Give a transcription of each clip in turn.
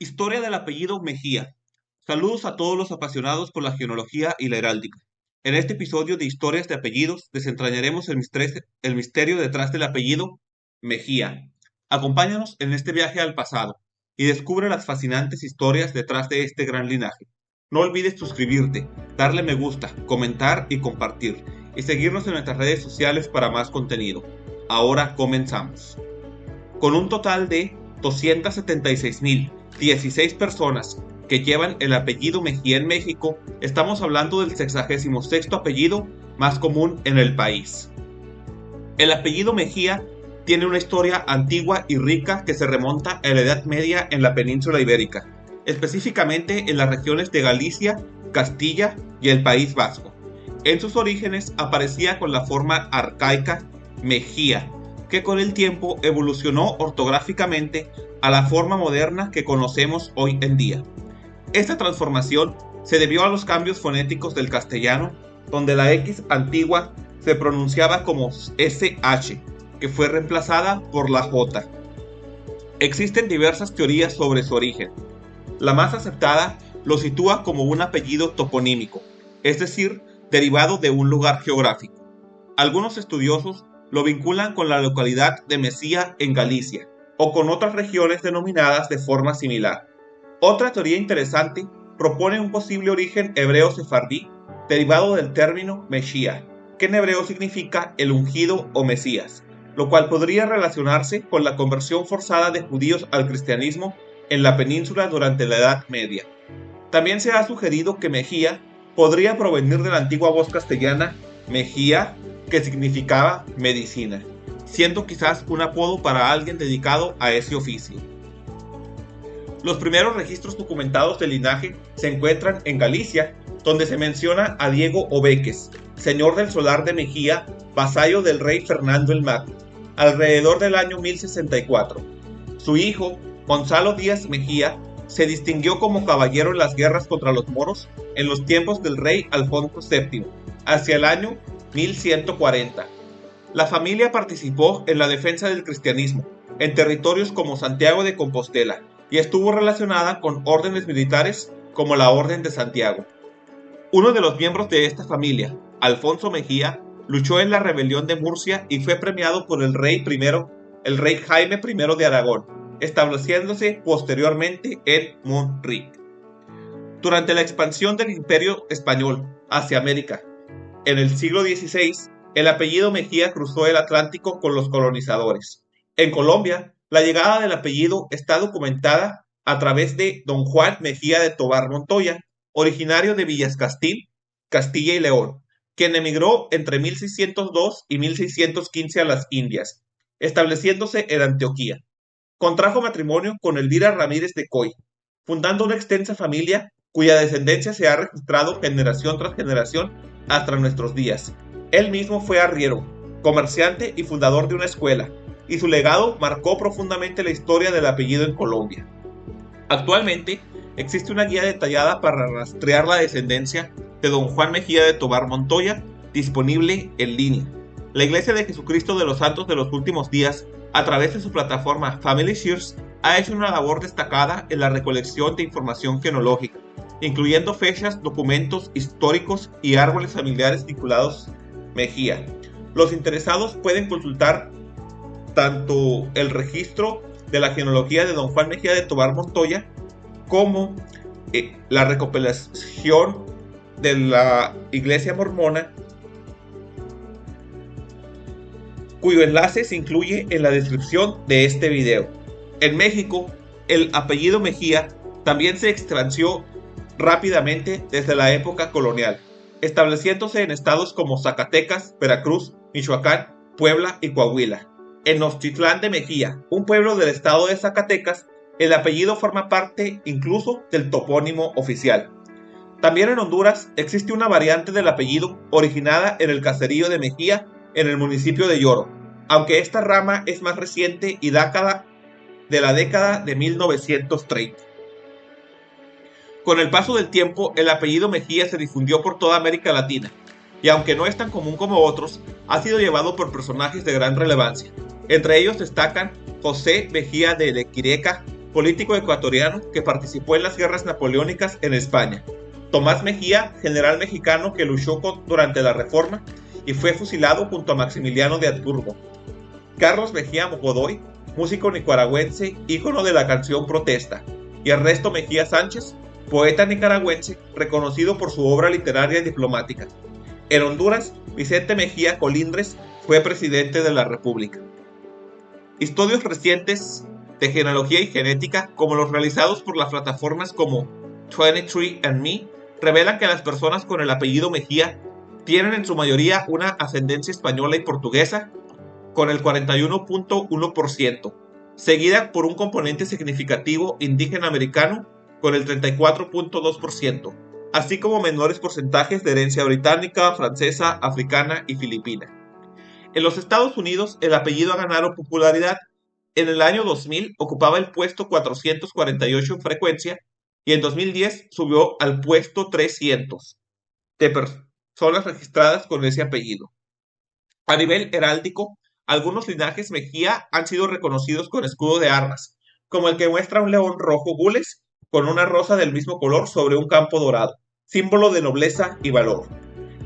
Historia del apellido Mejía. Saludos a todos los apasionados por la genealogía y la heráldica. En este episodio de Historias de Apellidos desentrañaremos el misterio detrás del apellido Mejía. Acompáñanos en este viaje al pasado y descubre las fascinantes historias detrás de este gran linaje. No olvides suscribirte, darle me gusta, comentar y compartir, y seguirnos en nuestras redes sociales para más contenido. Ahora comenzamos. Con un total de 276.016 personas que llevan el apellido Mejía en México, estamos hablando del 66º apellido más común en el país. El apellido Mejía tiene una historia antigua y rica que se remonta a la Edad Media en la península ibérica, específicamente en las regiones de Galicia, Castilla y el País Vasco. En sus orígenes aparecía con la forma arcaica Mejía, que con el tiempo evolucionó ortográficamente a la forma moderna que conocemos hoy en día. Esta transformación se debió a los cambios fonéticos del castellano, donde la X antigua se pronunciaba como SH, que fue reemplazada por la J. Existen diversas teorías sobre su origen. La más aceptada lo sitúa como un apellido toponímico, es decir, derivado de un lugar geográfico. Algunos estudiosos lo vinculan con la localidad de Mesía en Galicia, o con otras regiones denominadas de forma similar. Otra teoría interesante propone un posible origen hebreo-sefardí derivado del término Meshía, que en hebreo significa el ungido o Mesías, lo cual podría relacionarse con la conversión forzada de judíos al cristianismo en la península durante la Edad Media. También se ha sugerido que Mejía podría provenir de la antigua voz castellana Mejía, que significaba medicina, siendo quizás un apodo para alguien dedicado a ese oficio. Los primeros registros documentados del linaje se encuentran en Galicia, donde se menciona a Diego Obeques, señor del solar de Mejía, vasallo del rey Fernando el Magno, alrededor del año 1064. Su hijo, Gonzalo Díaz Mejía, se distinguió como caballero en las guerras contra los moros en los tiempos del rey Alfonso VII, hacia el año 1140. La familia participó en la defensa del cristianismo en territorios como Santiago de Compostela y estuvo relacionada con órdenes militares como la Orden de Santiago. Uno de los miembros de esta familia, Alfonso Mejía, luchó en la rebelión de Murcia y fue premiado por el rey Jaime I de Aragón, estableciéndose posteriormente en Montjuic. Durante la expansión del Imperio Español hacia América, en el siglo XVI, el apellido Mejía cruzó el Atlántico con los colonizadores. En Colombia, la llegada del apellido está documentada a través de don Juan Mejía de Tovar Montoya, originario de Villascastil, Castilla y León, quien emigró entre 1602 y 1615 a las Indias, estableciéndose en Antioquía. Contrajo matrimonio con Elvira Ramírez de Coy, fundando una extensa familia cuya descendencia se ha registrado generación tras generación hasta nuestros días. Él mismo fue arriero, comerciante y fundador de una escuela, y su legado marcó profundamente la historia del apellido en Colombia. Actualmente, existe una guía detallada para rastrear la descendencia de don Juan Mejía de Tovar Montoya, disponible en línea. La Iglesia de Jesucristo de los Santos de los Últimos Días, a través de su plataforma Family Shares, ha hecho una labor destacada en la recolección de información genealógica, incluyendo fechas, documentos históricos y árboles familiares vinculados Mejía. Los interesados pueden consultar tanto el registro de la genealogía de don Juan Mejía de Tovar Montoya como la recopilación de la Iglesia Mormona, cuyo enlace se incluye en la descripción de este video. En México, el apellido Mejía también se expandió rápidamente desde la época colonial, estableciéndose en estados como Zacatecas, Veracruz, Michoacán, Puebla y Coahuila. En Nochtitlán de Mejía, un pueblo del estado de Zacatecas, el apellido forma parte incluso del topónimo oficial. También en Honduras existe una variante del apellido originada en el caserío de Mejía, en el municipio de Lloro, aunque esta rama es más reciente y data de la década de 1930. Con el paso del tiempo, el apellido Mejía se difundió por toda América Latina, y aunque no es tan común como otros, ha sido llevado por personajes de gran relevancia. Entre ellos destacan José Mejía de Lequireca, político ecuatoriano que participó en las guerras napoleónicas en España. Tomás Mejía, general mexicano que luchó durante la Reforma y fue fusilado junto a Maximiliano de Habsburgo. Carlos Mejía Godoy, músico nicaragüense, ícono de la canción Protesta, y Ernesto Mejía Sánchez, poeta nicaragüense reconocido por su obra literaria y diplomática. En Honduras, Vicente Mejía Colindres fue presidente de la República. Estudios recientes de genealogía y genética, como los realizados por las plataformas como 23andMe, revelan que las personas con el apellido Mejía tienen en su mayoría una ascendencia española y portuguesa, con el 41.1%, seguida por un componente significativo indígena americano, con el 34.2%, así como menores porcentajes de herencia británica, francesa, africana y filipina. En los Estados Unidos, el apellido ha ganado popularidad. En el año 2000 ocupaba el puesto 448 en frecuencia y en 2010 subió al puesto 300 de personas registradas con ese apellido. A nivel heráldico, algunos linajes Mejía han sido reconocidos con escudo de armas, como el que muestra un león rojo gules con una rosa del mismo color sobre un campo dorado, símbolo de nobleza y valor.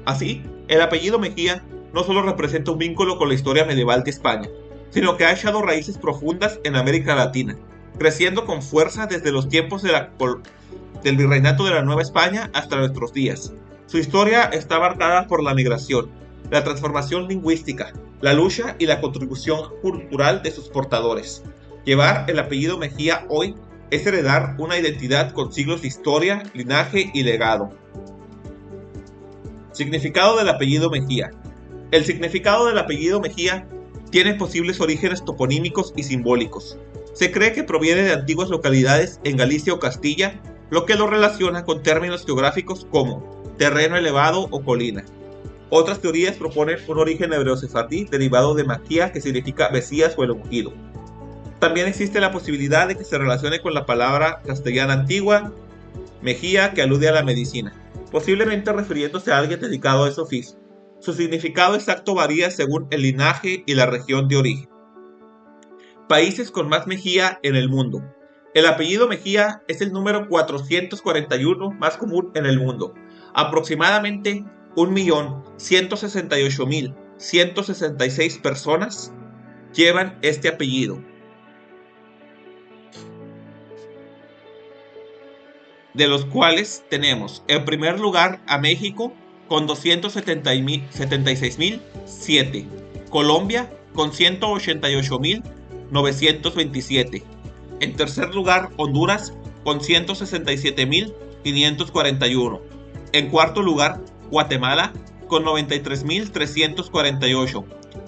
Así, el apellido Mejía no solo representa un vínculo con la historia medieval de España, sino que ha echado raíces profundas en América Latina, creciendo con fuerza desde los tiempos del virreinato de la Nueva España hasta nuestros días. Su historia está marcada por la migración, la transformación lingüística, la lucha y la contribución cultural de sus portadores. Llevar el apellido Mejía hoy es heredar una identidad con siglos de historia, linaje y legado. Significado del apellido Mejía. El significado del apellido Mejía tiene posibles orígenes toponímicos y simbólicos. Se cree que proviene de antiguas localidades en Galicia o Castilla, lo que lo relaciona con términos geográficos como terreno elevado o colina. Otras teorías proponen un origen hebreo-sefardí derivado de Maquía, que significa Mesías o el ungido. También existe la posibilidad de que se relacione con la palabra castellana antigua, Mejía, que alude a la medicina, posiblemente refiriéndose a alguien dedicado a ese oficio. Su significado exacto varía según el linaje y la región de origen. Países con más Mejía en el mundo. El apellido Mejía es el número 441 más común en el mundo. Aproximadamente 1.168.166 personas llevan este apellido, de los cuales tenemos en primer lugar a México con 276.007, Colombia con 188.927, en tercer lugar Honduras con 167.541, en cuarto lugar Guatemala con 93.348,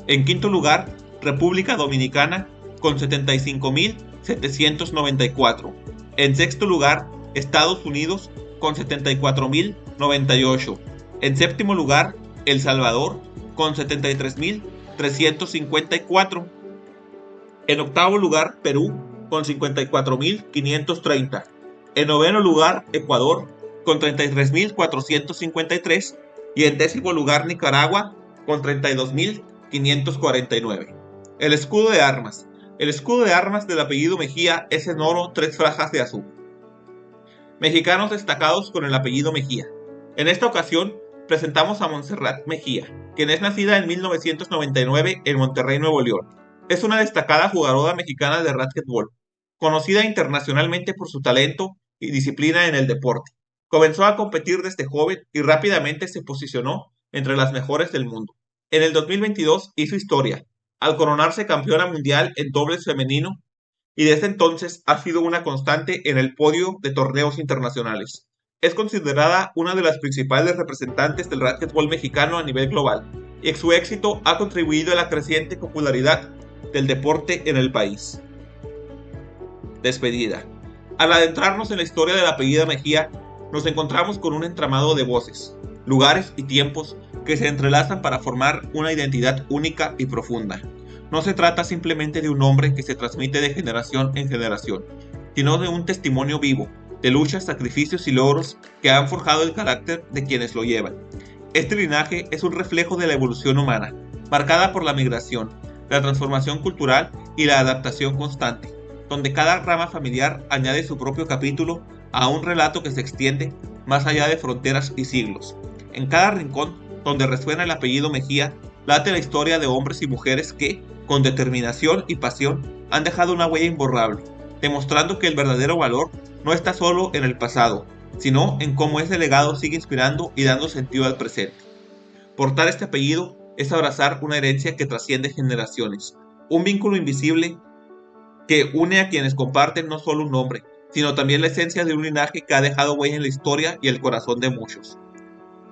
en quinto lugar República Dominicana con 75.794, en sexto lugar Estados Unidos con 74.098, en séptimo lugar El Salvador con 73.354, en octavo lugar Perú con 54.530, en noveno lugar Ecuador con 33.453 y en décimo lugar Nicaragua con 32.549. El escudo de armas. El escudo de armas del apellido Mejía es en oro 3 franjas de azul. Mexicanos destacados con el apellido Mejía. En esta ocasión presentamos a Montserrat Mejía, quien es nacida en 1999 en Monterrey, Nuevo León. Es una destacada jugadora mexicana de racquetbol, conocida internacionalmente por su talento y disciplina en el deporte. Comenzó a competir desde joven y rápidamente se posicionó entre las mejores del mundo. En el 2022 hizo historia, al coronarse campeona mundial en dobles femenino, y desde entonces ha sido una constante en el podio de torneos internacionales. Es considerada una de las principales representantes del racquetbol mexicano a nivel global, y su éxito ha contribuido a la creciente popularidad del deporte en el país. Despedida. Al adentrarnos en la historia del apellido Mejía, nos encontramos con un entramado de voces, lugares y tiempos que se entrelazan para formar una identidad única y profunda. No se trata simplemente de un nombre que se transmite de generación en generación, sino de un testimonio vivo, de luchas, sacrificios y logros que han forjado el carácter de quienes lo llevan. Este linaje es un reflejo de la evolución humana, marcada por la migración, la transformación cultural y la adaptación constante. donde cada rama familiar añade su propio capítulo a un relato que se extiende más allá de fronteras y siglos. En cada rincón donde resuena el apellido Mejía, late la historia de hombres y mujeres que, con determinación y pasión, han dejado una huella imborrable, demostrando que el verdadero valor no está solo en el pasado, sino en cómo ese legado sigue inspirando y dando sentido al presente. Portar este apellido es abrazar una herencia que trasciende generaciones, un vínculo invisible que une a quienes comparten no solo un nombre, sino también la esencia de un linaje que ha dejado huella en la historia y el corazón de muchos.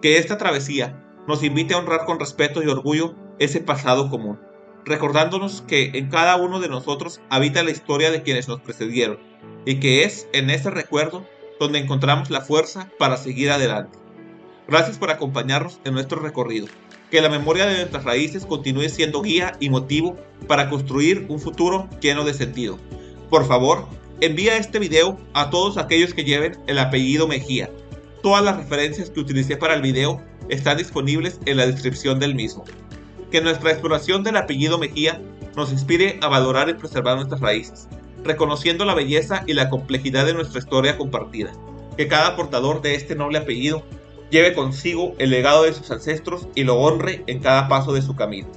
Que esta travesía nos invite a honrar con respeto y orgullo ese pasado común, recordándonos que en cada uno de nosotros habita la historia de quienes nos precedieron, y que es en ese recuerdo donde encontramos la fuerza para seguir adelante. Gracias por acompañarnos en nuestro recorrido. Que la memoria de nuestras raíces continúe siendo guía y motivo para construir un futuro lleno de sentido. Por favor, envía este video a todos aquellos que lleven el apellido Mejía. Todas las referencias que utilicé para el video están disponibles en la descripción del mismo. Que nuestra exploración del apellido Mejía nos inspire a valorar y preservar nuestras raíces, reconociendo la belleza y la complejidad de nuestra historia compartida. Que cada portador de este noble apellido lleve consigo el legado de sus ancestros y lo honre en cada paso de su camino.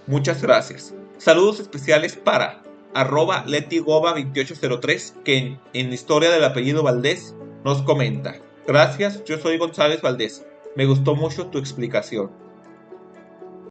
Muchas gracias. Saludos especiales para @letigoba2803, que en Historia del apellido Valdés nos comenta: gracias, yo soy González Valdés. Me gustó mucho tu explicación.